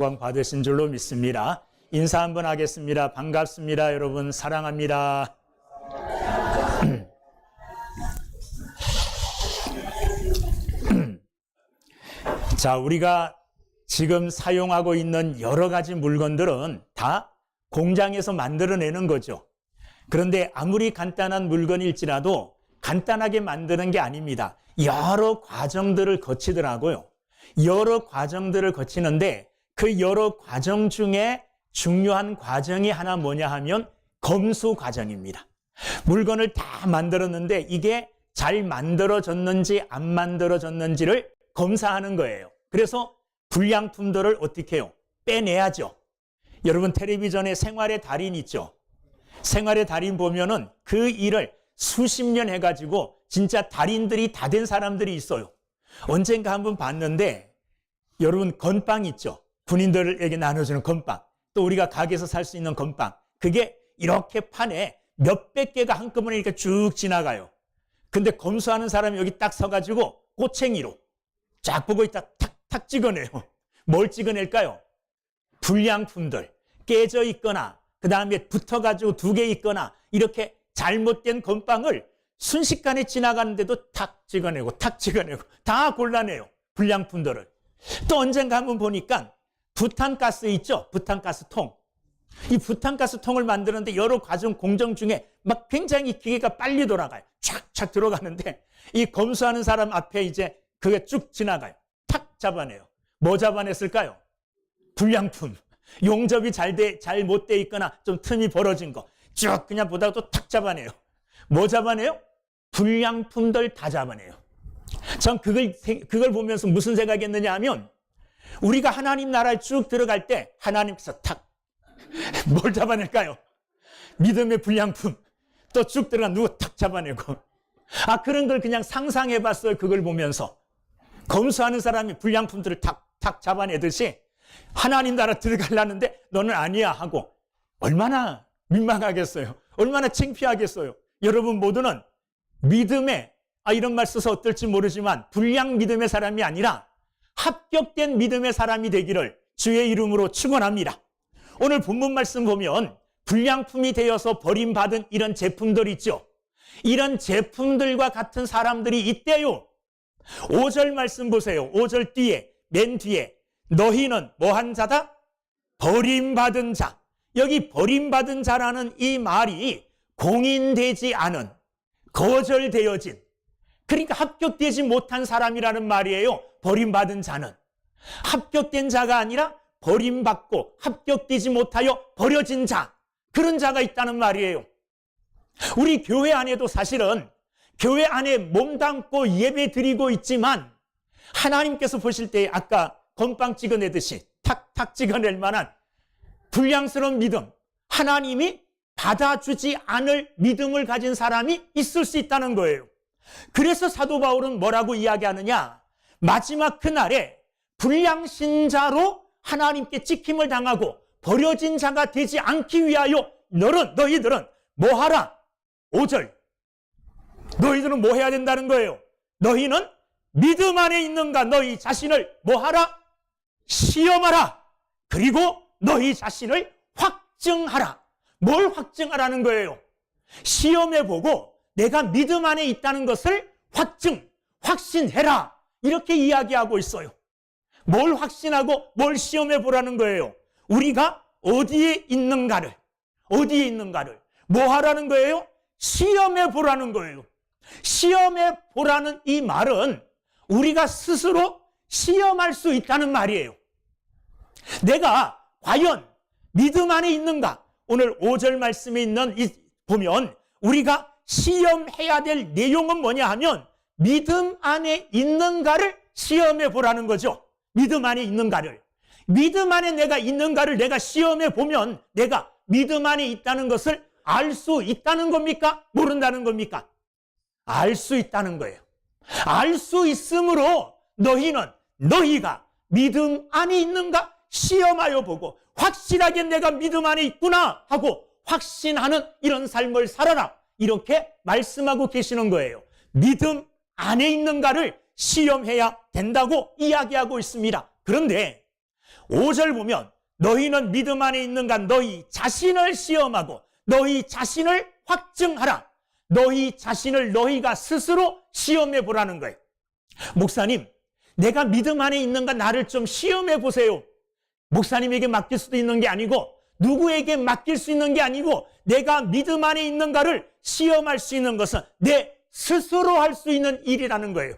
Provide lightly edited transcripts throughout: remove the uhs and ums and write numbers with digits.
구원 받으신 줄로 믿습니다. 인사 한번 하겠습니다. 반갑습니다. 여러분 사랑합니다. 자, 우리가 지금 사용하고 있는 여러 가지 물건들은 다 공장에서 만들어내는 거죠. 그런데 아무리 간단한 물건일지라도 간단하게 만드는 게 아닙니다. 여러 과정들을 거치더라고요. 여러 과정들을 거치는데 그 여러 과정 중에 중요한 과정이 하나 뭐냐 하면 검수 과정입니다. 물건을 다 만들었는데 이게 잘 만들어졌는지 안 만들어졌는지를 검사하는 거예요. 그래서 불량품들을 어떻게 해요? 빼내야죠. 여러분 텔레비전에 생활의 달인 있죠? 생활의 달인 보면은 그 일을 수십 년 해가지고 진짜 달인들이 다 된 사람들이 있어요. 언젠가 한번 봤는데 여러분 건빵 있죠? 군인들에게 나눠주는 건빵. 또 우리가 가게에서 살 수 있는 건빵. 그게 이렇게 판에 몇백 개가 한꺼번에 이렇게 쭉 지나가요. 근데 검수하는 사람이 여기 딱 서가지고 꼬챙이로 쫙 보고 있다 탁탁 찍어내요. 뭘 찍어낼까요? 불량품들, 깨져 있거나 그 다음에 붙어가지고 두 개 있거나 이렇게 잘못된 건빵을 순식간에 지나가는데도 탁 찍어내고 다 골라내요. 불량품들을. 또 언젠가 한번 보니까 부탄가스 있죠? 부탄가스 통. 이 부탄가스 통을 만드는데 여러 과정 공정 중에 막 굉장히 기계가 빨리 돌아가요. 촥촥 들어가는데 이 검수하는 사람 앞에 이제 그게 쭉 지나가요. 탁 잡아내요. 뭐 잡아냈을까요? 불량품. 용접이 잘 못 돼 있거나 좀 틈이 벌어진 거. 쭉 그냥 보다가 또 탁 잡아내요. 뭐 잡아내요? 불량품들 다 잡아내요. 전 그걸 보면서 무슨 생각이 했느냐 하면 우리가 하나님 나라에 쭉 들어갈 때 하나님께서 탁 뭘 잡아낼까요? 믿음의 불량품. 또 쭉 들어가 누구 탁 잡아내고. 그런 걸 그냥 상상해 봤어요. 그걸 보면서. 검수하는 사람이 불량품들을 탁탁 잡아내듯이 하나님 나라 들어가려는데 너는 아니야 하고 얼마나 민망하겠어요. 얼마나 창피하겠어요. 여러분 모두는 믿음의 이런 말 써서 어떨지 모르지만 불량 믿음의 사람이 아니라 합격된 믿음의 사람이 되기를 주의 이름으로 축원합니다. 오늘 본문 말씀 보면 불량품이 되어서 버림받은 이런 제품들 있죠. 이런 제품들과 같은 사람들이 있대요. 5절 말씀 보세요. 5절 뒤에 맨 뒤에 너희는 뭐한 자다? 버림받은 자. 여기 버림받은 자라는 이 말이 공인되지 않은, 거절되어진, 그러니까 합격되지 못한 사람이라는 말이에요. 버림받은 자는. 합격된 자가 아니라 버림받고 합격되지 못하여 버려진 자, 그런 자가 있다는 말이에요. 우리 교회 안에도 사실은 교회 안에 몸담고 예배 드리고 있지만 하나님께서 보실 때 아까 건빵 찍어내듯이 탁탁 찍어낼 만한 불량스러운 믿음, 하나님이 받아주지 않을 믿음을 가진 사람이 있을 수 있다는 거예요. 그래서 사도 바울은 뭐라고 이야기하느냐? 마지막 그날에 불량신자로 하나님께 찍힘을 당하고 버려진 자가 되지 않기 위하여 너희들은 뭐하라? 5절. 너희들은 뭐 해야 된다는 거예요? 너희는 믿음 안에 있는가? 너희 자신을 뭐하라? 시험하라. 그리고 너희 자신을 확증하라. 뭘 확증하라는 거예요? 시험해보고 내가 믿음 안에 있다는 것을 확신해라. 이렇게 이야기하고 있어요. 뭘 확신하고 뭘 시험해보라는 거예요? 우리가 어디에 있는가를 뭐 하라는 거예요? 시험해보라는 거예요. 시험해보라는 이 말은 우리가 스스로 시험할 수 있다는 말이에요. 내가 과연 믿음 안에 있는가? 오늘 5절 말씀에 있는 보면 우리가 시험해야 될 내용은 뭐냐 하면 믿음 안에 있는가를 시험해 보라는 거죠. 믿음 안에 있는가를. 믿음 안에 내가 있는가를 내가 시험해 보면 내가 믿음 안에 있다는 것을 알 수 있다는 겁니까? 모른다는 겁니까? 알 수 있다는 거예요. 알 수 있으므로 너희가 믿음 안에 있는가 시험하여 보고 확실하게 내가 믿음 안에 있구나 하고 확신하는 이런 삶을 살아라. 이렇게 말씀하고 계시는 거예요. 믿음 안에 있는가를 시험해야 된다고 이야기하고 있습니다. 그런데 5절 보면 너희는 믿음 안에 있는가 너희 자신을 시험하고 너희 자신을 확증하라. 너희 자신을 너희가 스스로 시험해 보라는 거예요. 목사님, 내가 믿음 안에 있는가 나를 좀 시험해 보세요. 목사님에게 맡길 수도 있는 게 아니고 누구에게 맡길 수 있는 게 아니고 내가 믿음 안에 있는가를 시험할 수 있는 것은 내 스스로 할 수 있는 일이라는 거예요.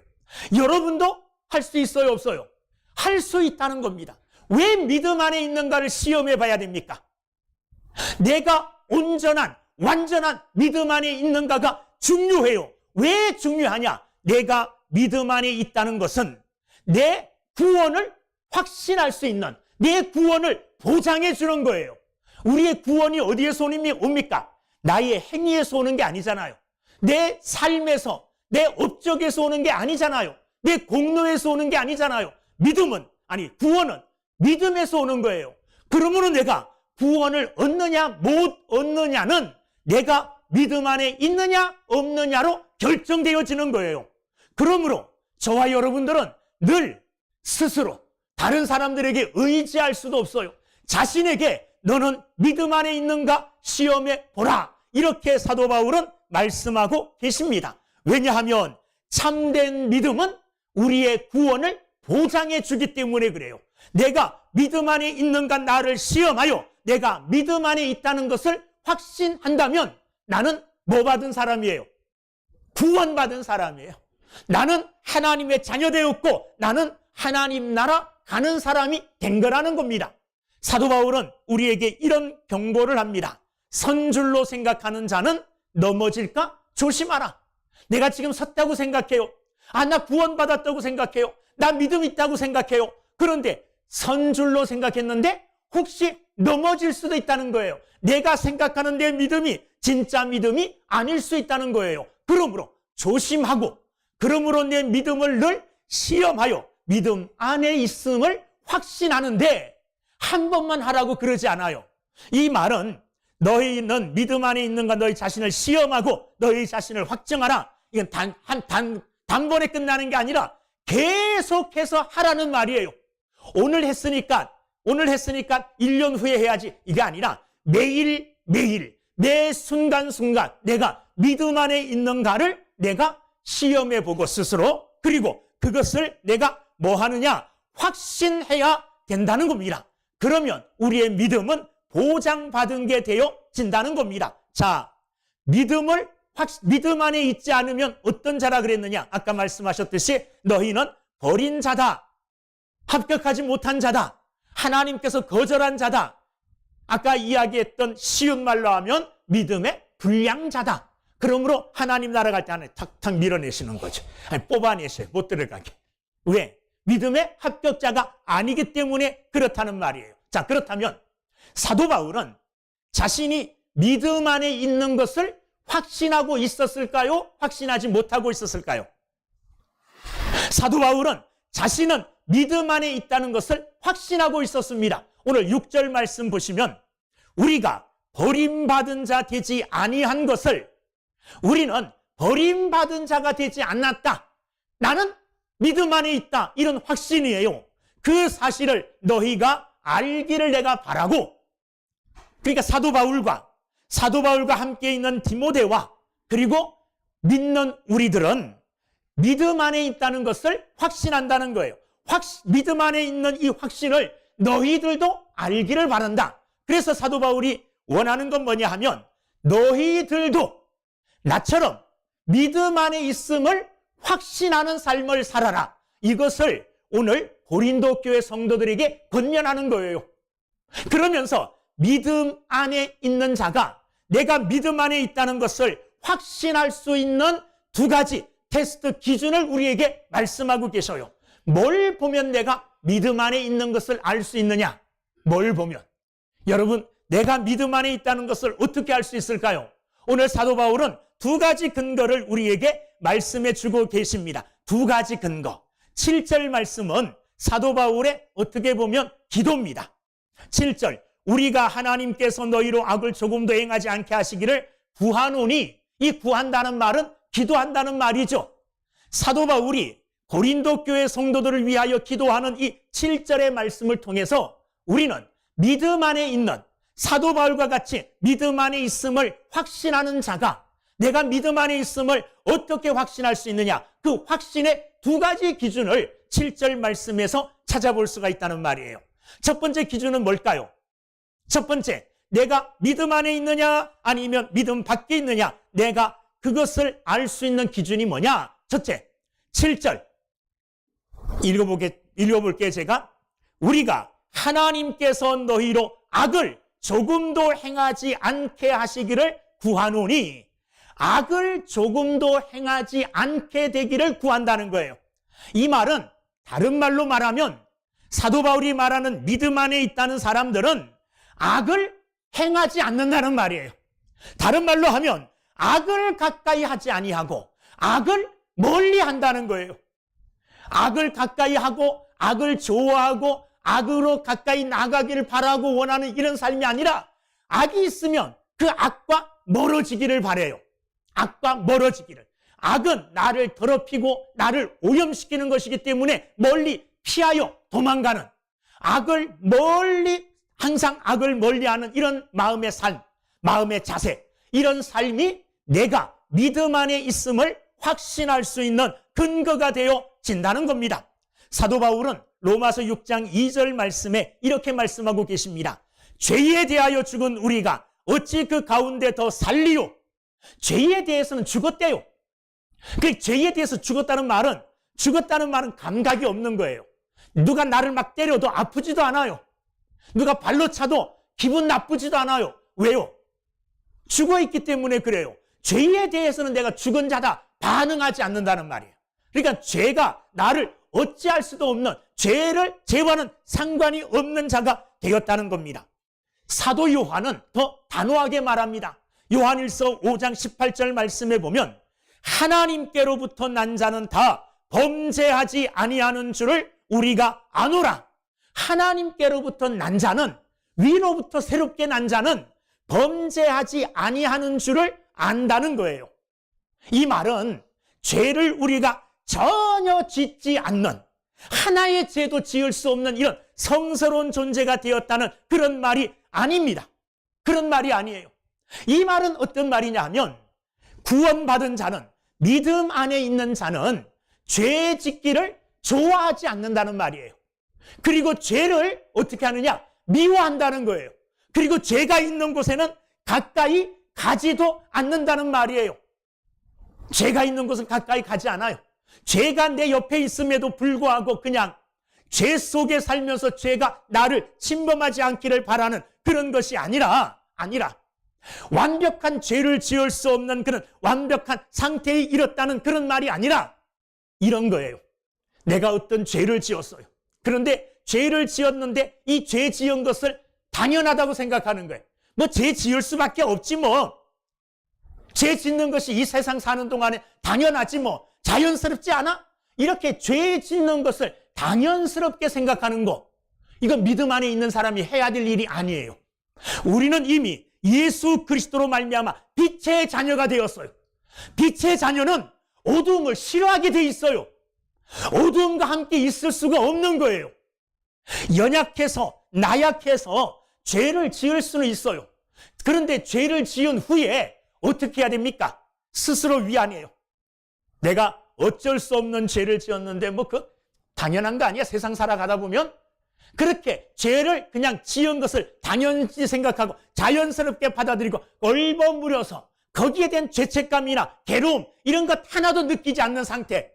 여러분도 할 수 있어요, 없어요? 할 수 있다는 겁니다. 왜 믿음 안에 있는가를 시험해 봐야 됩니까? 내가 온전한 완전한 믿음 안에 있는가가 중요해요. 왜 중요하냐? 내가 믿음 안에 있다는 것은 내 구원을 확신할 수 있는, 내 구원을 보장해 주는 거예요. 우리의 구원이 어디에서 옵니까? 나의 행위에서 오는 게 아니잖아요. 내 삶에서, 내 업적에서 오는 게 아니잖아요. 내 공로에서 오는 게 아니잖아요. 구원은 믿음에서 오는 거예요. 그러므로 내가 구원을 얻느냐 못 얻느냐는 내가 믿음 안에 있느냐 없느냐로 결정되어지는 거예요. 그러므로 저와 여러분들은 늘 스스로 다른 사람들에게 의지할 수도 없어요. 자신에게 너는 믿음 안에 있는가 시험해 보라. 이렇게 사도 바울은 말씀하고 계십니다. 왜냐하면 참된 믿음은 우리의 구원을 보장해 주기 때문에 그래요. 내가 믿음 안에 있는가 나를 시험하여 내가 믿음 안에 있다는 것을 확신한다면 나는 뭐 받은 사람이에요? 구원받은 사람이에요. 나는 하나님의 자녀 되었고 나는 하나님 나라 가는 사람이 된 거라는 겁니다. 사도 바울은 우리에게 이런 경고를 합니다. 선줄로 생각하는 자는 넘어질까 조심하라. 내가 지금 섰다고 생각해요. 나 구원받았다고 생각해요. 나 믿음 있다고 생각해요. 그런데 선줄로 생각했는데 혹시 넘어질 수도 있다는 거예요. 내가 생각하는 내 믿음이 진짜 믿음이 아닐 수 있다는 거예요. 그러므로 조심하고 그러므로 내 믿음을 늘 시험하여 믿음 안에 있음을 확신하는데 한 번만 하라고 그러지 않아요. 이 말은 너희는 믿음 안에 있는가 너희 자신을 시험하고 너희 자신을 확증하라. 이건 단번에 끝나는 게 아니라 계속해서 하라는 말이에요. 오늘 했으니까 1년 후에 해야지. 이게 아니라 매일매일 매 순간순간 내가 믿음 안에 있는가를 내가 시험해 보고 스스로 그리고 그것을 내가 뭐 하느냐? 확신해야 된다는 겁니다. 그러면 우리의 믿음은 보장받은 게 되어진다는 겁니다. 자, 믿음 안에 있지 않으면 어떤 자라 그랬느냐? 아까 말씀하셨듯이 너희는 버린 자다. 합격하지 못한 자다. 하나님께서 거절한 자다. 아까 이야기했던 쉬운 말로 하면 믿음의 불량자다. 그러므로 하나님 나라 갈 때 안에 탁탁 밀어내시는 거죠. 뽑아내셔요. 못 들어가게. 왜? 믿음의 합격자가 아니기 때문에 그렇다는 말이에요. 자, 그렇다면 사도 바울은 자신이 믿음 안에 있는 것을 확신하고 있었을까요? 확신하지 못하고 있었을까요? 사도 바울은 자신은 믿음 안에 있다는 것을 확신하고 있었습니다. 오늘 6절 말씀 보시면 우리가 버림받은 자 되지 아니한 것을 우리는 버림받은 자가 되지 않았다. 나는 믿음 안에 있다. 이런 확신이에요. 그 사실을 너희가 알기를 내가 바라고 그러니까 사도 바울과 함께 있는 디모데와 그리고 믿는 우리들은 믿음 안에 있다는 것을 확신한다는 거예요. 믿음 안에 있는 이 확신을 너희들도 알기를 바란다. 그래서 사도 바울이 원하는 건 뭐냐 하면 너희들도 나처럼 믿음 안에 있음을 확신하는 삶을 살아라. 이것을 오늘 고린도 교회 성도들에게 권면하는 거예요. 그러면서 믿음 안에 있는 자가 내가 믿음 안에 있다는 것을 확신할 수 있는 두 가지 테스트 기준을 우리에게 말씀하고 계셔요. 뭘 보면 내가 믿음 안에 있는 것을 알 수 있느냐? 뭘 보면? 여러분, 내가 믿음 안에 있다는 것을 어떻게 알 수 있을까요? 오늘 사도 바울은 두 가지 근거를 우리에게 말씀해 주고 계십니다. 두 가지 근거. 7절 말씀은 사도 바울의 어떻게 보면 기도입니다. 7절, 우리가 하나님께서 너희로 악을 조금도 행하지 않게 하시기를 구하노니, 이 구한다는 말은 기도한다는 말이죠. 사도 바울이 고린도 교회 성도들을 위하여 기도하는 이 7절의 말씀을 통해서 우리는 믿음 안에 있는 사도 바울과 같이 믿음 안에 있음을 확신하는 자가 내가 믿음 안에 있음을 어떻게 확신할 수 있느냐? 그 확신의 두 가지 기준을 7절 말씀에서 찾아볼 수가 있다는 말이에요. 첫 번째 기준은 뭘까요? 첫 번째, 내가 믿음 안에 있느냐 아니면 믿음 밖에 있느냐, 내가 그것을 알 수 있는 기준이 뭐냐? 첫째, 7절 읽어볼게요. 제가 우리가 하나님께서 너희로 악을 조금도 행하지 않게 하시기를 구하노니, 악을 조금도 행하지 않게 되기를 구한다는 거예요. 이 말은 다른 말로 말하면 사도 바울이 말하는 믿음 안에 있다는 사람들은 악을 행하지 않는다는 말이에요. 다른 말로 하면 악을 가까이 하지 아니하고 악을 멀리 한다는 거예요. 악을 가까이 하고 악을 좋아하고 악으로 가까이 나가기를 바라고 원하는 이런 삶이 아니라 악이 있으면 그 악과 멀어지기를 바라요. 악과 멀어지기를. 악은 나를 더럽히고 나를 오염시키는 것이기 때문에 멀리 피하여 도망가는, 악을 멀리, 항상 악을 멀리하는 이런 마음의 삶, 마음의 자세, 이런 삶이 내가 믿음 안에 있음을 확신할 수 있는 근거가 되어진다는 겁니다. 사도 바울은 로마서 6장 2절 말씀에 이렇게 말씀하고 계십니다. 죄에 대하여 죽은 우리가 어찌 그 가운데 더 살리요? 죄에 대해서는 죽었대요. 그 죄에 대해서 죽었다는 말은 감각이 없는 거예요. 누가 나를 막 때려도 아프지도 않아요. 누가 발로 차도 기분 나쁘지도 않아요. 왜요? 죽어있기 때문에 그래요. 죄에 대해서는 내가 죽은 자다 반응하지 않는다는 말이에요. 그러니까 죄가 나를 어찌할 수도 없는, 죄와는 상관이 없는 자가 되었다는 겁니다. 사도 요한은 더 단호하게 말합니다. 요한일서 5장 18절 말씀에 보면 하나님께로부터 난 자는 다 범죄하지 아니하는 줄을 우리가 아노라. 하나님께로부터 난 자는, 위로부터 새롭게 난 자는 범죄하지 아니하는 줄을 안다는 거예요. 이 말은 죄를 우리가 전혀 짓지 않는, 하나의 죄도 지을 수 없는 이런 성스러운 존재가 되었다는 그런 말이 아닙니다. 그런 말이 아니에요. 이 말은 어떤 말이냐 하면 구원받은 자는, 믿음 안에 있는 자는 죄 짓기를 좋아하지 않는다는 말이에요. 그리고 죄를 어떻게 하느냐? 미워한다는 거예요. 그리고 죄가 있는 곳에는 가까이 가지도 않는다는 말이에요. 죄가 있는 곳은 가까이 가지 않아요. 죄가 내 옆에 있음에도 불구하고 그냥 죄 속에 살면서 죄가 나를 침범하지 않기를 바라는 그런 것이 아니라 완벽한 죄를 지을 수 없는 그런 완벽한 상태에 이르렀다는 그런 말이 아니라 이런 거예요. 내가 어떤 죄를 지었어요. 그런데 죄를 지었는데 이 죄 지은 것을 당연하다고 생각하는 거예요. 뭐 죄 지을 수밖에 없지 뭐. 죄 짓는 것이 이 세상 사는 동안에 당연하지 뭐. 자연스럽지 않아? 이렇게 죄 짓는 것을 당연스럽게 생각하는 거, 이건 믿음 안에 있는 사람이 해야 될 일이 아니에요. 우리는 이미 예수 그리스도로 말미암아 빛의 자녀가 되었어요. 빛의 자녀는 어두움을 싫어하게 돼 있어요. 어두움과 함께 있을 수가 없는 거예요. 연약해서 나약해서 죄를 지을 수는 있어요. 그런데 죄를 지은 후에 어떻게 해야 됩니까? 스스로 위안해요. 내가 어쩔 수 없는 죄를 지었는데 뭐 그 당연한 거 아니야? 세상 살아가다 보면 그렇게 죄를 그냥 지은 것을 당연히 생각하고 자연스럽게 받아들이고 얼버무려서 거기에 대한 죄책감이나 괴로움 이런 것 하나도 느끼지 않는 상태,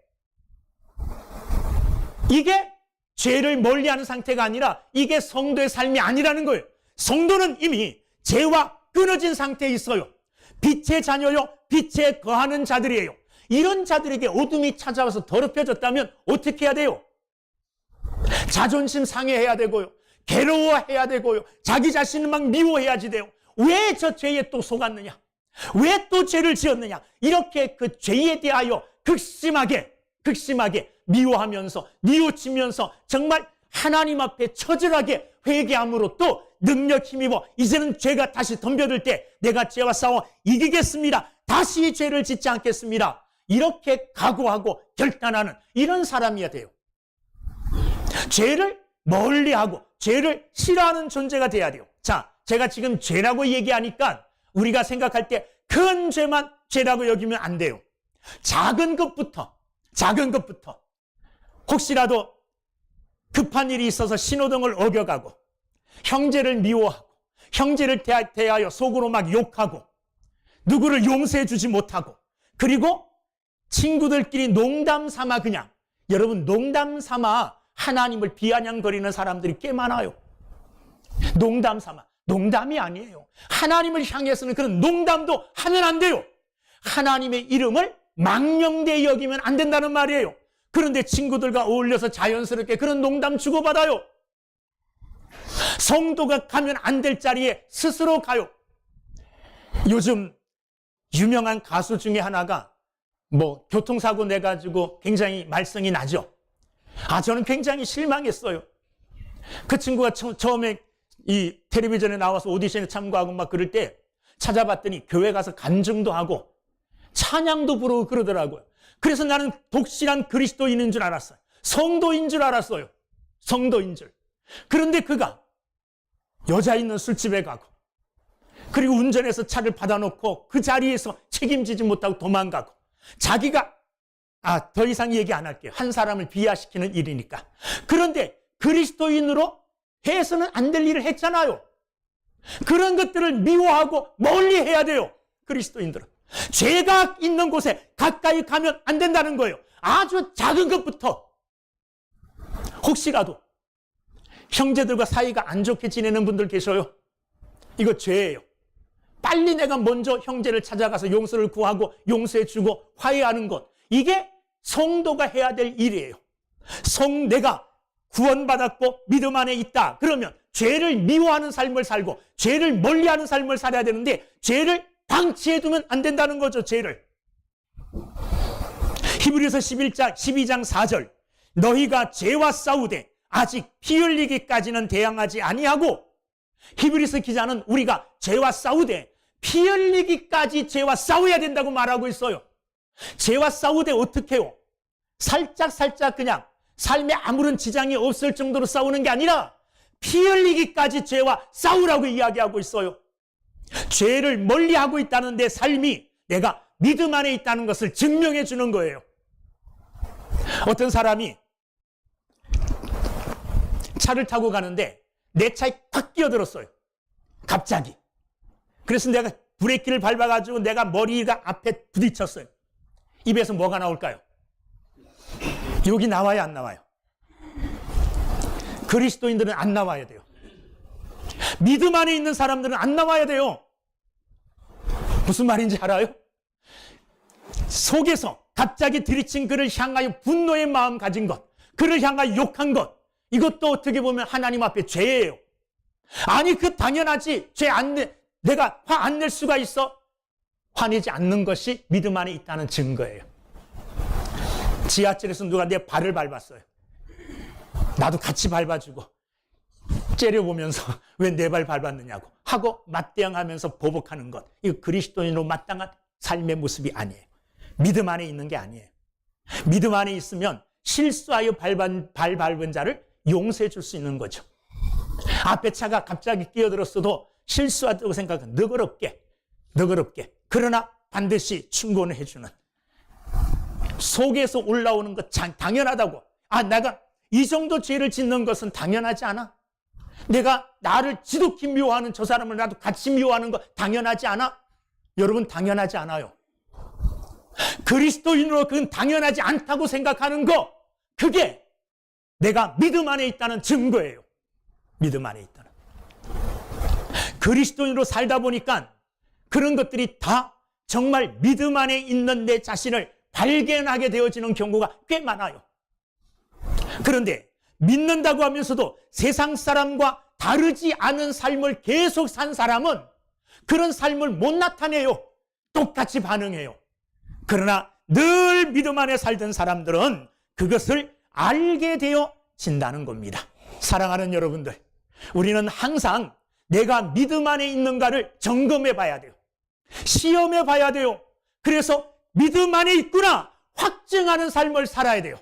이게 죄를 멀리하는 상태가 아니라 이게 성도의 삶이 아니라는 거예요. 성도는 이미 죄와 끊어진 상태에 있어요. 빛의 자녀요, 빛에 거하는 자들이에요. 이런 자들에게 어둠이 찾아와서 더럽혀졌다면 어떻게 해야 돼요? 자존심 상해해야 되고요, 괴로워해야 되고요, 자기 자신을 막 미워해야지 돼요. 왜 저 죄에 또 속았느냐? 왜 또 죄를 지었느냐? 이렇게 그 죄에 대하여 극심하게 미워하면서 뉘우치면서 정말 하나님 앞에 처절하게 회개함으로 또 능력 힘입어 이제는 죄가 다시 덤벼들 때 내가 죄와 싸워 이기겠습니다. 다시 죄를 짓지 않겠습니다. 이렇게 각오하고 결단하는 이런 사람이어야 돼요. 죄를 멀리하고 죄를 싫어하는 존재가 돼야 돼요. 자, 제가 지금 죄라고 얘기하니까 우리가 생각할 때 큰 죄만 죄라고 여기면 안 돼요. 작은 것부터 혹시라도 급한 일이 있어서 신호등을 어겨가고 형제를 미워하고 형제를 대하여 속으로 막 욕하고 누구를 용서해 주지 못하고 그리고 친구들끼리 농담 삼아 그냥 여러분 농담 삼아 하나님을 비아냥거리는 사람들이 꽤 많아요. 농담 삼아. 농담이 아니에요. 하나님을 향해서는 그런 농담도 하면 안 돼요. 하나님의 이름을 망령되이 여기면 안 된다는 말이에요. 그런데 친구들과 어울려서 자연스럽게 그런 농담 주고받아요. 성도가 가면 안 될 자리에 스스로 가요. 요즘 유명한 가수 중에 하나가 교통사고 내가지고 굉장히 말썽이 나죠. 저는 굉장히 실망했어요. 그 친구가 처음에 이 텔레비전에 나와서 오디션에 참가하고 막 그럴 때 찾아봤더니 교회 가서 간증도 하고 찬양도 부르고 그러더라고요. 그래서 나는 독실한 그리스도인인 줄 알았어요. 성도인 줄 알았어요. 성도인 줄. 그런데 그가 여자 있는 술집에 가고 그리고 운전해서 차를 받아놓고 그 자리에서 책임지지 못하고 도망가고 자기가 더 이상 얘기 안 할게요. 한 사람을 비하시키는 일이니까. 그런데 그리스도인으로 해서는 안 될 일을 했잖아요. 그런 것들을 미워하고 멀리 해야 돼요. 그리스도인들은. 죄가 있는 곳에 가까이 가면 안 된다는 거예요. 아주 작은 것부터. 혹시라도 형제들과 사이가 안 좋게 지내는 분들 계셔요. 이거 죄예요. 빨리 내가 먼저 형제를 찾아가서 용서를 구하고 용서해 주고 화해하는 것. 이게 성도가 해야 될 일이에요. 내가 구원받았고 믿음 안에 있다. 그러면 죄를 미워하는 삶을 살고 죄를 멀리하는 삶을 살아야 되는데 죄를 방치해두면 안 된다는 거죠. 죄를. 히브리서 12장 4절 너희가 죄와 싸우되 아직 피 흘리기까지는 대항하지 아니하고 히브리서 기자는 우리가 죄와 싸우되 피 흘리기까지 죄와 싸워야 된다고 말하고 있어요. 죄와 싸우되 어떻게 해요? 살짝 그냥 삶에 아무런 지장이 없을 정도로 싸우는 게 아니라 피 흘리기까지 죄와 싸우라고 이야기하고 있어요. 죄를 멀리하고 있다는 내 삶이 내가 믿음 안에 있다는 것을 증명해 주는 거예요. 어떤 사람이 차를 타고 가는데 내 차에 팍 끼어들었어요. 갑자기. 그래서 내가 브레이크를 밟아가지고 내가 머리가 앞에 부딪혔어요. 입에서 뭐가 나올까요? 여기 나와요, 안 나와요? 그리스도인들은 안 나와야 돼요. 믿음 안에 있는 사람들은 안 나와야 돼요. 무슨 말인지 알아요? 속에서 갑자기 들이친 그를 향하여 분노의 마음 가진 것, 그를 향하여 욕한 것, 이것도 어떻게 보면 하나님 앞에 죄예요. 아니, 당연하지. 내가 화 안 낼 수가 있어? 화내지 않는 것이 믿음 안에 있다는 증거예요. 지하철에서 누가 내 발을 밟았어요. 나도 같이 밟아주고 째려보면서 왜 내 발 밟았느냐고 하고 맞대응하면서 보복하는 것, 이거 그리스도인으로 마땅한 삶의 모습이 아니에요. 믿음 안에 있는 게 아니에요. 믿음 안에 있으면 실수하여 발 밟은 자를 용서해 줄 수 있는 거죠. 앞에 차가 갑자기 끼어들었어도 실수하다고 생각은 너그럽게 그러나 반드시 충고는 해주는, 속에서 올라오는 것 당연하다고. 내가 이 정도 죄를 짓는 것은 당연하지 않아? 내가 나를 지독히 미워하는 저 사람을 나도 같이 미워하는 거 당연하지 않아? 여러분, 당연하지 않아요. 그리스도인으로 그건 당연하지 않다고 생각하는 거, 그게 내가 믿음 안에 있다는 증거예요. 믿음 안에 있다는. 그리스도인으로 살다 보니까 그런 것들이 다 정말 믿음 안에 있는 내 자신을 발견하게 되어지는 경우가 꽤 많아요. 그런데 믿는다고 하면서도 세상 사람과 다르지 않은 삶을 계속 산 사람은 그런 삶을 못 나타내요. 똑같이 반응해요. 그러나 늘 믿음 안에 살던 사람들은 그것을 알게 되어진다는 겁니다. 사랑하는 여러분들, 우리는 항상 내가 믿음 안에 있는가를 점검해 봐야 돼요. 시험해 봐야 돼요. 그래서 믿음 안에 있구나 확증하는 삶을 살아야 돼요.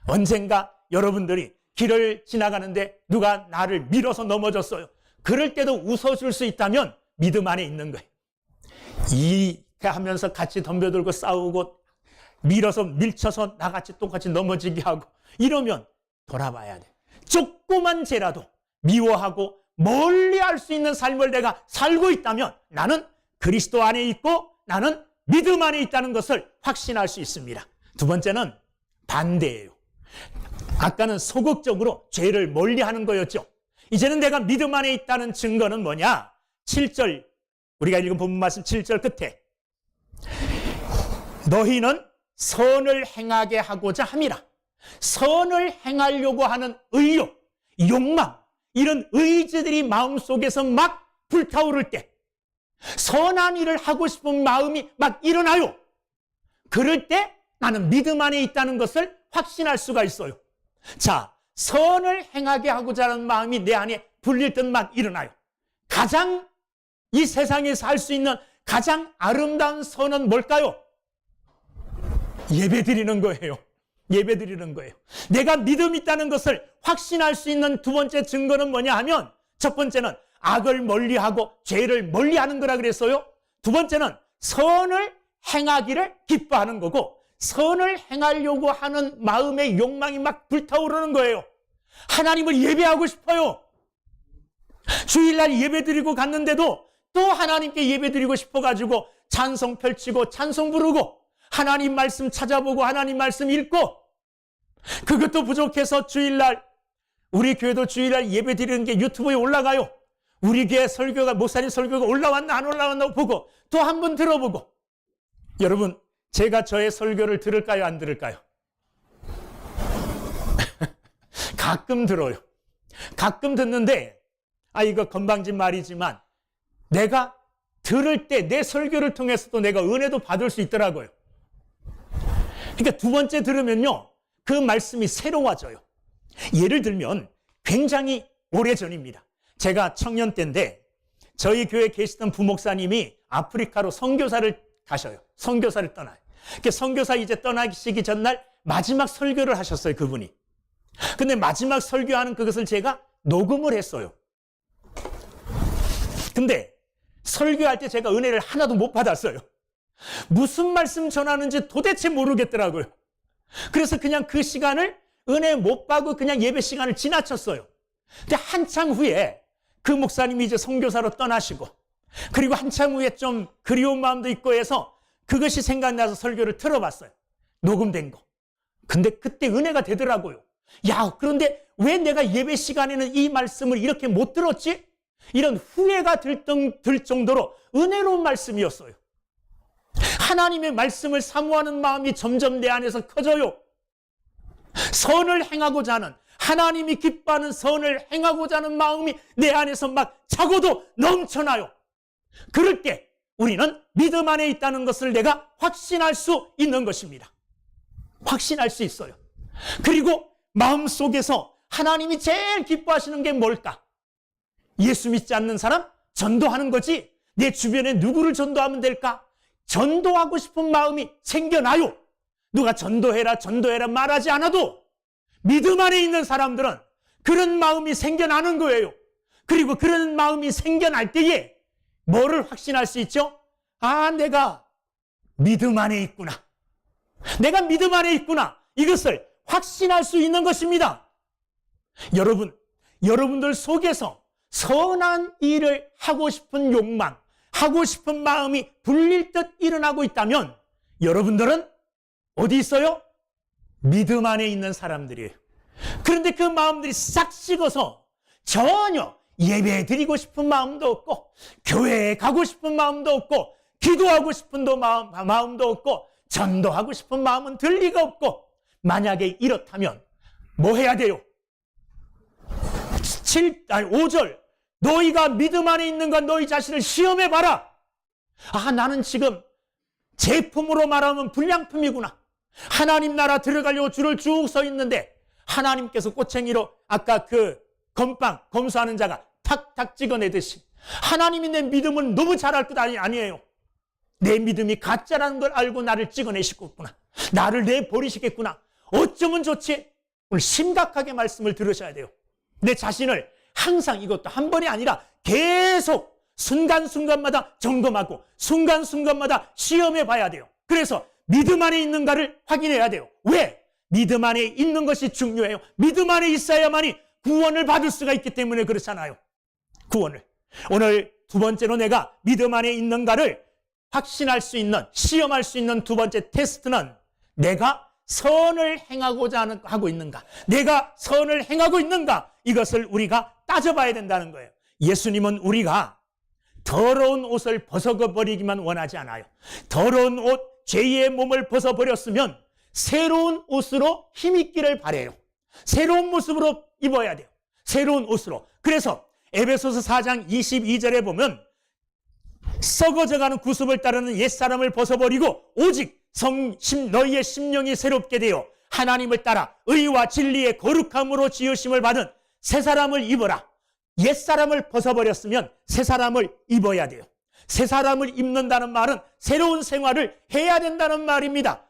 언젠가 여러분들이 길을 지나가는데 누가 나를 밀어서 넘어졌어요. 그럴 때도 웃어줄 수 있다면 믿음 안에 있는 거예요. 이렇게 하면서 같이 덤벼들고 싸우고 밀어서 밀쳐서 나같이 똑같이 넘어지게 하고 이러면 돌아봐야 돼. 조그만 죄라도 미워하고 멀리 할 수 있는 삶을 내가 살고 있다면 나는 그리스도 안에 있고 나는 믿음 안에 있다는 것을 확신할 수 있습니다. 두 번째는 반대예요. 아까는 소극적으로 죄를 멀리하는 거였죠. 이제는 내가 믿음 안에 있다는 증거는 뭐냐? 7절, 우리가 읽은 본문 말씀 7절 끝에 너희는 선을 행하게 하고자 함이라. 선을 행하려고 하는 의욕, 욕망, 이런 의지들이 마음속에서 막 불타오를 때 선한 일을 하고 싶은 마음이 막 일어나요. 그럴 때 나는 믿음 안에 있다는 것을 확신할 수가 있어요. 자, 선을 행하게 하고자 하는 마음이 내 안에 불릴 듯 막 일어나요. 가장 이 세상에서 할 수 있는 가장 아름다운 선은 뭘까요? 예배 드리는 거예요. 예배 드리는 거예요. 내가 믿음 있다는 것을 확신할 수 있는 두 번째 증거는 뭐냐 하면 첫 번째는 악을 멀리하고 죄를 멀리하는 거라 그랬어요. 두 번째는 선을 행하기를 기뻐하는 거고 선을 행하려고 하는 마음의 욕망이 막 불타오르는 거예요. 하나님을 예배하고 싶어요. 주일날 예배 드리고 갔는데도 또 하나님께 예배 드리고 싶어가지고 찬송 펼치고 찬송 부르고 하나님 말씀 찾아보고 하나님 말씀 읽고 그것도 부족해서 주일날 우리 교회도 주일날 예배 드리는 게 유튜브에 올라가요. 우리 교회 설교가 목사님 설교가 올라왔나 안 올라왔나 보고 또 한 번 들어보고 여러분 제가 저의 설교를 들을까요 안 들을까요? 가끔 들어요. 가끔 듣는데 이거 건방진 말이지만 내가 들을 때 내 설교를 통해서도 내가 은혜도 받을 수 있더라고요. 그러니까 두 번째 들으면요 그 말씀이 새로워져요. 예를 들면 굉장히 오래전입니다. 제가 청년 때인데 저희 교회에 계시던 부목사님이 아프리카로 선교사를 가셔요. 선교사를 떠나요. 선교사 이제 떠나시기 전날 마지막 설교를 하셨어요. 그분이. 근데 마지막 설교하는 그것을 제가 녹음을 했어요. 근데 설교할 때 제가 은혜를 하나도 못 받았어요. 무슨 말씀 전하는지 도대체 모르겠더라고요. 그래서 그냥 그 시간을 은혜 못 받고 그냥 예배 시간을 지나쳤어요. 근데 한참 후에 그 목사님이 이제 선교사로 떠나시고 그리고 한참 후에 좀 그리운 마음도 있고 해서 그것이 생각나서 설교를 들어봤어요. 녹음된 거. 근데 그때 은혜가 되더라고요. 야, 그런데 왜 내가 예배 시간에는 이 말씀을 이렇게 못 들었지? 이런 후회가 들 정도로 은혜로운 말씀이었어요. 하나님의 말씀을 사모하는 마음이 점점 내 안에서 커져요. 선을 행하고자 하는 하나님이 기뻐하는 선을 행하고자 하는 마음이 내 안에서 막 차고도 넘쳐나요. 그럴 때 우리는 믿음 안에 있다는 것을 내가 확신할 수 있는 것입니다. 확신할 수 있어요. 그리고 마음속에서 하나님이 제일 기뻐하시는 게 뭘까? 예수 믿지 않는 사람? 전도하는 거지. 내 주변에 누구를 전도하면 될까? 전도하고 싶은 마음이 생겨나요. 누가 전도해라 전도해라 말하지 않아도 믿음 안에 있는 사람들은 그런 마음이 생겨나는 거예요. 그리고 그런 마음이 생겨날 때에 뭐를 확신할 수 있죠? 내가 믿음 안에 있구나. 내가 믿음 안에 있구나. 이것을 확신할 수 있는 것입니다. 여러분들 속에서 선한 일을 하고 싶은 욕망, 하고 싶은 마음이 불릴 듯 일어나고 있다면 여러분들은 어디 있어요? 믿음 안에 있는 사람들이에요. 그런데 그 마음들이 싹 식어서 전혀 예배 드리고 싶은 마음도 없고 교회에 가고 싶은 마음도 없고 기도하고 싶은 마음도 없고 전도하고 싶은 마음은 들 리가 없고 만약에 이렇다면 뭐 해야 돼요? 5절 너희가 믿음 안에 있는가 너희 자신을 시험해봐라. 나는 지금 제품으로 말하면 불량품이구나. 하나님 나라 들어가려고 줄을 쭉 서 있는데 하나님께서 꼬챙이로 아까 그 검수하는 자가 탁탁 찍어내듯이 하나님이 내 믿음을 너무 잘할 것 아니에요. 내 믿음이 가짜라는 걸 알고 나를 찍어내시겠구나. 나를 내버리시겠구나. 어쩌면 좋지? 오늘 심각하게 말씀을 들으셔야 돼요. 내 자신을 항상, 이것도 한 번이 아니라 계속 순간순간마다 점검하고 순간순간마다 시험해 봐야 돼요. 그래서 믿음 안에 있는가를 확인해야 돼요. 왜? 믿음 안에 있는 것이 중요해요. 믿음 안에 있어야만이 구원을 받을 수가 있기 때문에 그렇잖아요. 구원을. 오늘 두 번째로 내가 믿음 안에 있는가를 확신할 수 있는, 시험할 수 있는 두 번째 테스트는 내가 선을 행하고자 하고 있는가, 내가 선을 행하고 있는가, 이것을 우리가 따져봐야 된다는 거예요. 예수님은 우리가 더러운 옷을 벗어버리기만 원하지 않아요. 더러운 옷, 죄의 몸을 벗어버렸으면 새로운 옷으로 힘있기를 바라요. 새로운 모습으로 입어야 돼요. 새로운 옷으로. 그래서 에베소서 4장 22절에 보면 썩어져가는 구습을 따르는 옛사람을 벗어버리고 오직 너희의 심령이 새롭게 되어 하나님을 따라 의와 진리의 거룩함으로 지으심을 받은 새 사람을 입어라. 옛사람을 벗어버렸으면 새 사람을 입어야 돼요. 새 사람을 입는다는 말은 새로운 생활을 해야 된다는 말입니다.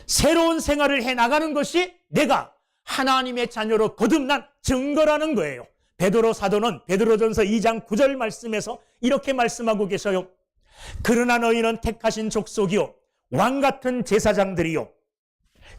새로운 생활을 해나가는 것이 내가 하나님의 자녀로 거듭난 증거라는 거예요. 베드로 사도는 베드로전서 2장 9절 말씀에서 이렇게 말씀하고 계셔요. 그러나 너희는 택하신 족속이요 왕같은 제사장들이요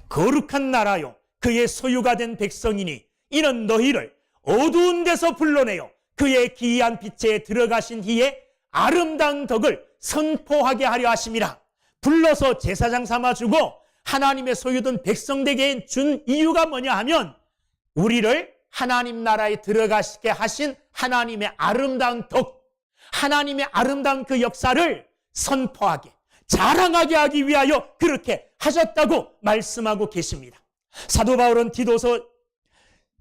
거룩한 나라요 그의 소유가 된 백성이니 이는 너희를 어두운 데서 불러내어 그의 기이한 빛에 들어가신 이의 아름다운 덕을 선포하게 하려 하심이라. 불러서 제사장 삼아주고 하나님의 소유된 백성 되게 준 이유가 뭐냐 하면 우리를 하나님 나라에 들어가시게 하신 하나님의 아름다운 덕, 하나님의 아름다운 그 역사를 선포하게, 자랑하게 하기 위하여 그렇게 하셨다고 말씀하고 계십니다. 사도 바울은 디도서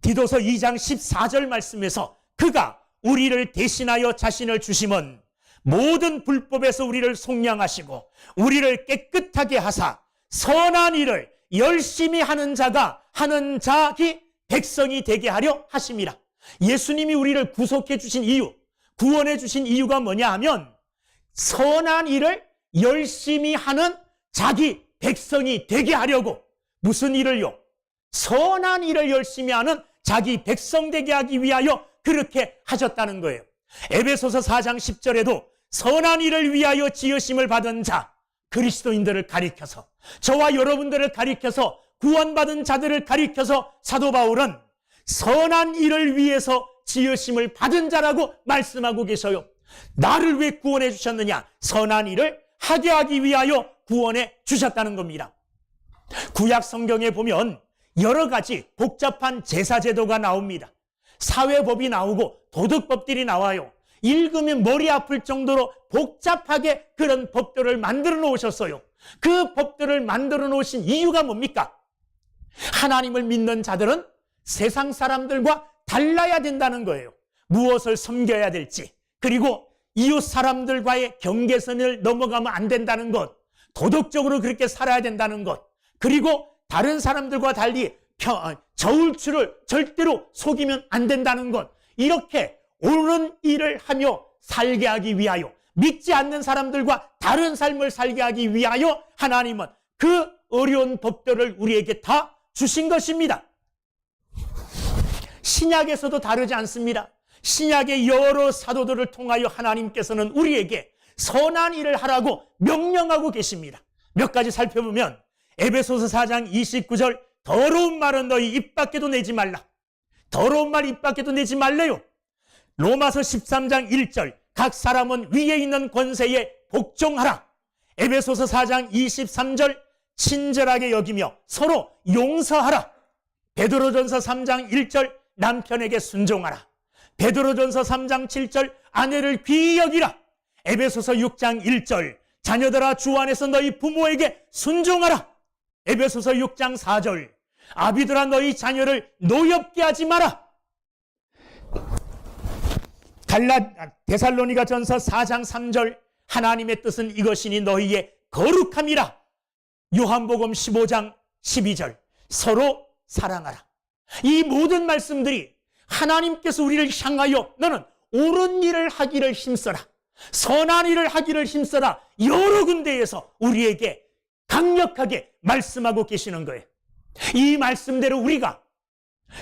2장 14절 말씀에서 그가 우리를 대신하여 자신을 주심은 모든 불법에서 우리를 속량하시고 우리를 깨끗하게 하사 선한 일을 열심히 하는 자가 하는 자기 백성이 되게 하려 하심이라. 예수님이 우리를 구속해 주신 이유, 구원해 주신 이유가 뭐냐 하면 선한 일을 열심히 하는 자기 백성이 되게 하려고. 무슨 일을요? 선한 일을 열심히 하는 자기 백성 되게 하기 위하여 그렇게 하셨다는 거예요. 에베소서 4장 10절에도 선한 일을 위하여 지으심을 받은 자, 그리스도인들을 가리켜서, 저와 여러분들을 가리켜서, 구원받은 자들을 가리켜서 사도 바울은 선한 일을 위해서 지으심을 받은 자라고 말씀하고 계셔요. 나를 왜 구원해 주셨느냐? 선한 일을 하게 하기 위하여 구원해 주셨다는 겁니다. 구약 성경에 보면 여러 가지 복잡한 제사제도가 나옵니다. 사회법이 나오고 도덕법들이 나와요. 읽으면 머리 아플 정도로 복잡하게 그런 법들을 만들어 놓으셨어요. 그 법들을 만들어 놓으신 이유가 뭡니까? 하나님을 믿는 자들은 세상 사람들과 달라야 된다는 거예요. 무엇을 섬겨야 될지, 그리고 이웃 사람들과의 경계선을 넘어가면 안 된다는 것, 도덕적으로 그렇게 살아야 된다는 것, 그리고 다른 사람들과 달리 저울추를 절대로 속이면 안 된다는 것, 이렇게 옳은 일을 하며 살게 하기 위하여, 믿지 않는 사람들과 다른 삶을 살게 하기 위하여 하나님은 그 어려운 법들을 우리에게 다 주신 것입니다. 신약에서도 다르지 않습니다. 신약의 여러 사도들을 통하여 하나님께서는 우리에게 선한 일을 하라고 명령하고 계십니다. 몇 가지 살펴보면 에베소서 4장 29절 더러운 말은 너희 입 밖에도 내지 말라. 더러운 말 입 밖에도 내지 말래요. 로마서 13장 1절 각 사람은 위에 있는 권세에 복종하라. 에베소서 4장 23절 친절하게 여기며 서로 용서하라. 베드로전서 3장 1절 남편에게 순종하라. 베드로전서 3장 7절 아내를 귀히 여기라. 에베소서 6장 1절 자녀들아 주 안에서 너희 부모에게 순종하라. 에베소서 6장 4절 아비들아 너희 자녀를 노엽게 하지 마라. 데살로니가전서 4장 3절 하나님의 뜻은 이것이니 너희의 거룩함이라. 요한복음 15장 12절 서로 사랑하라. 이 모든 말씀들이 하나님께서 우리를 향하여 너는 옳은 일을 하기를 힘써라, 선한 일을 하기를 힘써라, 여러 군데에서 우리에게 강력하게 말씀하고 계시는 거예요. 이 말씀대로 우리가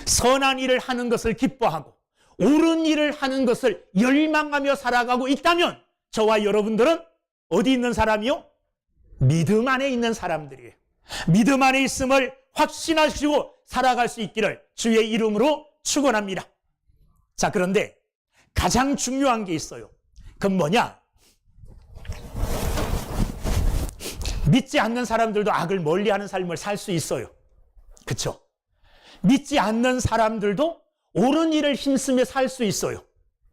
선한 일을 하는 것을 기뻐하고 옳은 일을 하는 것을 열망하며 살아가고 있다면 저와 여러분들은 어디 있는 사람이요? 믿음 안에 있는 사람들이에요. 믿음 안에 있음을 확신하시고 살아갈 수 있기를 주의 이름으로 축원합니다. 자, 그런데 가장 중요한 게 있어요. 그건 뭐냐? 믿지 않는 사람들도 악을 멀리하는 삶을 살 수 있어요. 그렇죠? 믿지 않는 사람들도 옳은 일을 힘쓰며 살 수 있어요.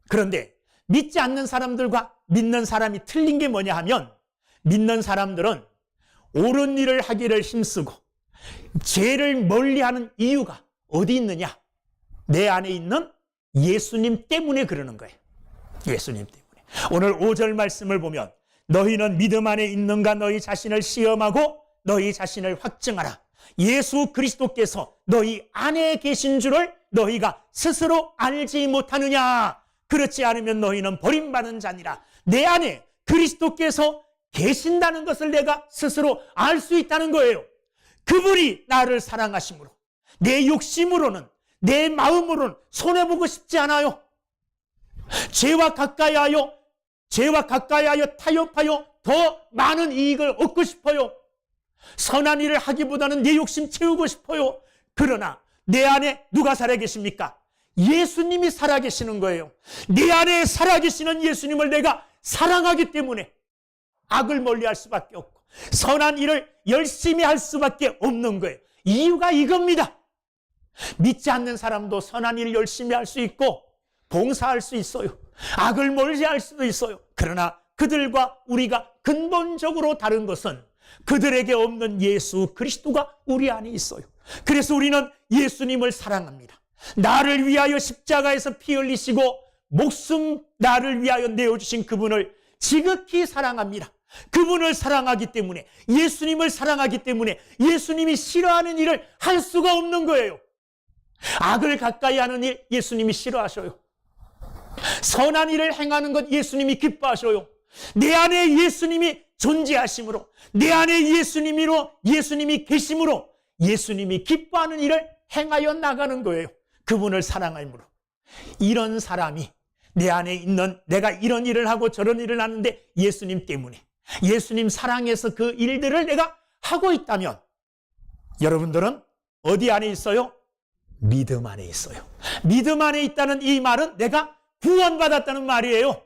그런데 믿지 않는 사람들과 믿는 사람이 틀린 게 뭐냐 하면, 믿는 사람들은 옳은 일을 하기를 힘쓰고 죄를 멀리하는 이유가 어디 있느냐? 내 안에 있는 예수님 때문에 그러는 거예요. 예수님 때문에. 오늘 5절 말씀을 보면, 너희는 믿음 안에 있는가 너희 자신을 시험하고 너희 자신을 확증하라. 예수 그리스도께서 너희 안에 계신 줄을 너희가 스스로 알지 못하느냐? 그렇지 않으면 너희는 버림받은 자니라. 내 안에 그리스도께서 계신다는 것을 내가 스스로 알 수 있다는 거예요. 그분이 나를 사랑하심으로 내 욕심으로는, 내 마음으로는 손해보고 싶지 않아요. 죄와 가까이 하여 타협하여 더 많은 이익을 얻고 싶어요. 선한 일을 하기보다는 내 욕심 채우고 싶어요. 그러나 내 안에 누가 살아계십니까? 예수님이 살아계시는 거예요. 내 안에 살아계시는 예수님을 내가 사랑하기 때문에 악을 멀리할 수밖에 없고 선한 일을 열심히 할 수밖에 없는 거예요. 이유가 이겁니다. 믿지 않는 사람도 선한 일을 열심히 할 수 있고 봉사할 수 있어요. 악을 멀리할 수도 있어요. 그러나 그들과 우리가 근본적으로 다른 것은 그들에게 없는 예수 그리스도가 우리 안에 있어요. 그래서 우리는 예수님을 사랑합니다. 나를 위하여 십자가에서 피 흘리시고 목숨 나를 위하여 내어주신 그분을 지극히 사랑합니다. 그분을 사랑하기 때문에, 예수님을 사랑하기 때문에 예수님이 싫어하는 일을 할 수가 없는 거예요. 악을 가까이 하는 일 예수님이 싫어하셔요. 선한 일을 행하는 것 예수님이 기뻐하셔요. 내 안에 예수님이 존재하심으로, 내 안에 예수님이 계심으로 예수님이 기뻐하는 일을 행하여 나가는 거예요. 그분을 사랑함으로. 이런 사람이 내 안에 있는, 내가 이런 일을 하고 저런 일을 하는데 예수님 때문에, 예수님 사랑해서 그 일들을 내가 하고 있다면 여러분들은 어디 안에 있어요? 믿음 안에 있어요. 믿음 안에 있다는 이 말은 내가 구원받았다는 말이에요.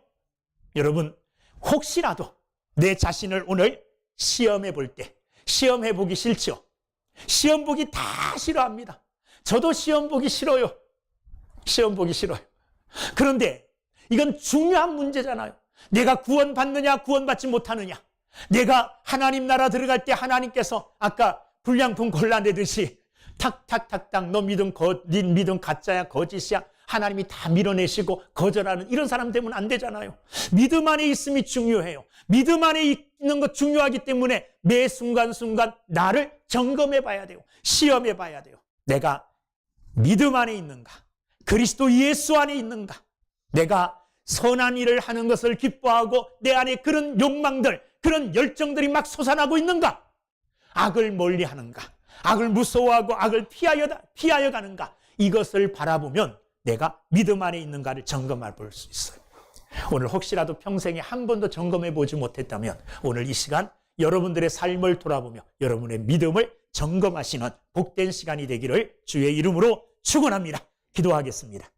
여러분, 혹시라도 내 자신을 오늘 시험해 볼 때, 시험해 보기 싫죠? 시험 보기 다 싫어합니다. 저도 시험 보기 싫어요. 시험 보기 싫어요. 그런데 이건 중요한 문제잖아요. 내가 구원받느냐 구원받지 못하느냐. 내가 하나님 나라 들어갈 때 하나님께서 아까 불량품 골라내듯이 탁탁탁탁 너 네 믿음 가짜야, 거짓이야, 하나님이 다 밀어내시고 거절하는 이런 사람 되면 안 되잖아요. 믿음 안에 있음이 중요해요. 믿음 안에 있는 것 중요하기 때문에 매 순간순간 나를 점검해 봐야 돼요. 시험해 봐야 돼요. 내가 믿음 안에 있는가? 그리스도 예수 안에 있는가? 내가 선한 일을 하는 것을 기뻐하고 내 안에 그런 욕망들, 그런 열정들이 막 솟아나고 있는가? 악을 멀리하는가? 악을 무서워하고 악을 피하여 가는가? 이것을 바라보면 내가 믿음 안에 있는가를 점검해 볼 수 있어요. 오늘 혹시라도 평생에 한 번도 점검해 보지 못했다면 오늘 이 시간 여러분들의 삶을 돌아보며 여러분의 믿음을 점검하시는 복된 시간이 되기를 주의 이름으로 축원합니다. 기도하겠습니다.